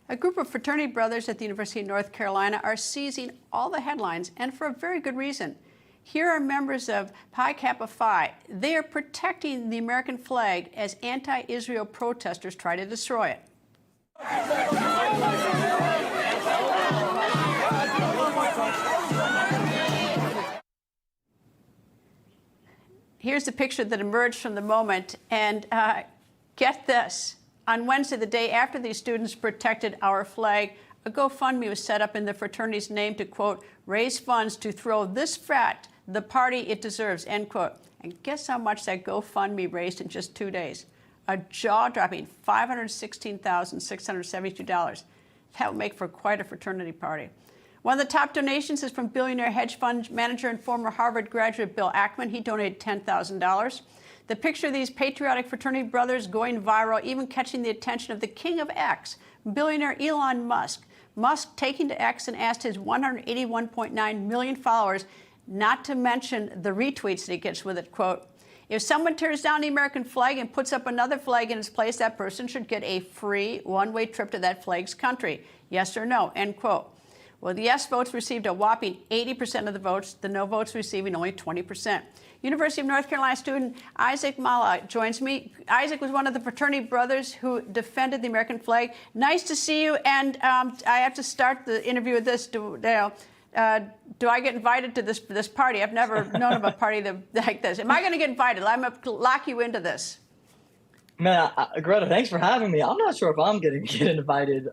A group of fraternity brothers at the University of North Carolina are seizing all the headlines, and for a very good reason. Here are members of Pi Kappa Phi. They are protecting the American flag as anti-Israel protesters try to destroy it. Here's the picture that emerged from the moment, and get this. On Wednesday, the day after these students protected our flag, a GoFundMe was set up in the fraternity's name to, quote, raise funds to throw this frat the party it deserves, end quote. And guess how much that GoFundMe raised in just 2 days? A jaw-dropping $516,672. That would make for quite a fraternity party. One of the top donations is from billionaire hedge fund manager and former Harvard graduate Bill Ackman. He donated $10,000. The picture of these patriotic fraternity brothers going viral, even catching the attention of the king of X, billionaire Elon Musk. Musk taking to X and asked his 181.9 million followers not to mention the retweets that he gets with it, quote, if someone tears down the American flag and puts up another flag in its place, that person should get a free one-way trip to that flag's country. Yes or no, end quote. Well, the yes votes received a whopping 80% of the votes, the no votes receiving only 20%. University of North Carolina student Isaac Maleh joins me. Isaac was one of the fraternity brothers who defended the American flag. Nice to see you, and I have to start the interview with this. Do I get invited to this party? I've never known of a party like this. Am I going to get invited? I'm going to lock you into this. Man, Greta, thanks for having me. I'm not sure if I'm going to get invited.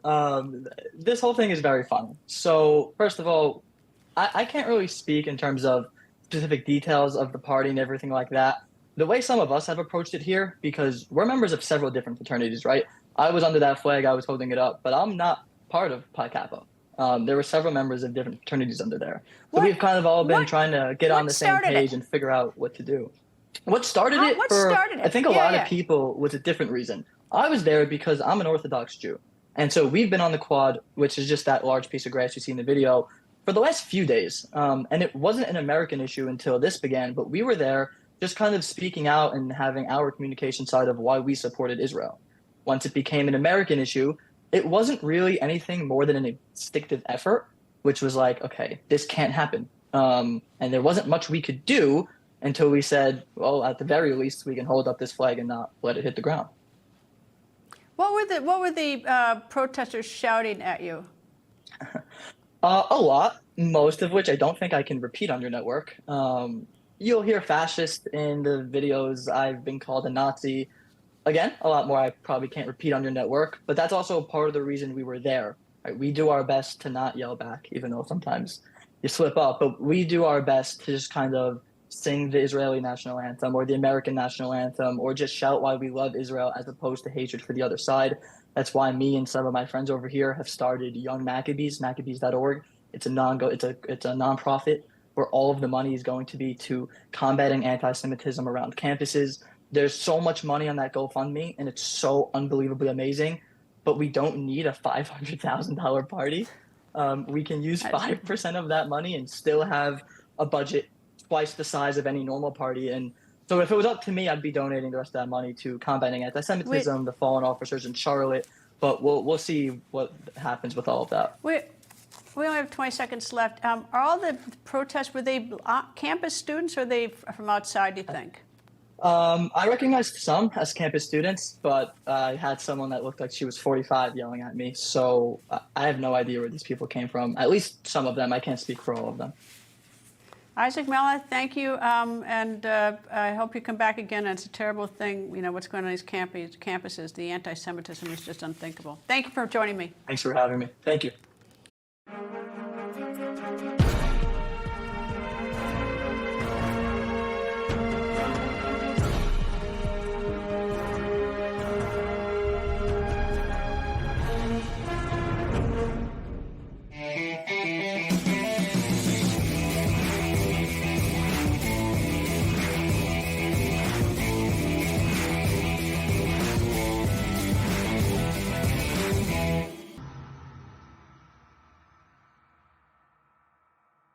This whole thing is very fun. So first of all, I can't really speak in terms of specific details of the party and everything like that. The way some of us have approached it here, because we're members of several different fraternities, right? I was under that flag, I was holding it up, but I'm not part of Pi Kappa. There were several members of different fraternities under there. So we've kind of all been trying to get on the same page and figure out what to do. What started it I think a lot of people was a different reason. I was there because I'm an Orthodox Jew. And so we've been on the quad, which is just that large piece of grass you see in the video, for the last few days. And it wasn't an American issue until this began, but we were there just kind of speaking out and having our communication side of why we supported Israel. Once it became an American issue, it wasn't really anything more than an instinctive effort, which was like, okay, this can't happen. And there wasn't much we could do until we said, well, at the very least, we can hold up this flag and not let it hit the ground. What were the protesters shouting at you? A lot, most of which I don't think I can repeat on your network. You'll hear fascist in the videos. I've been called a Nazi. Again, a lot more I probably can't repeat on your network, but that's also part of the reason we were there. Right? We do our best to not yell back, even though sometimes you slip up, but we do our best to just kind of sing the Israeli national anthem or the American national anthem, or just shout why we love Israel as opposed to hatred for the other side. That's why me and some of my friends over here have started Young Maccabees, Maccabees.org. It's a nonprofit where all of the money is going to be to combating anti-Semitism around campuses. There's so much money on that GoFundMe, and it's so unbelievably amazing, but we don't need a $500,000 party. We can use 5% of that money and still have a budget twice the size of any normal party. And so if it was up to me, I'd be donating the rest of that money to combating anti-Semitism, the fallen officers in Charlotte, but we'll see what happens with all of that. We only have 20 seconds left. Are all the protests, were they campus students or are they from outside, do you think? I recognized some as campus students, but I had someone that looked like she was 45 yelling at me. So I have no idea where these people came from. At least some of them. I can't speak for all of them. Isaac Maleh, thank you. And I hope you come back again. It's a terrible thing, you know, what's going on in these campuses. The anti-Semitism is just unthinkable. Thank you for joining me. Thanks for having me. Thank you.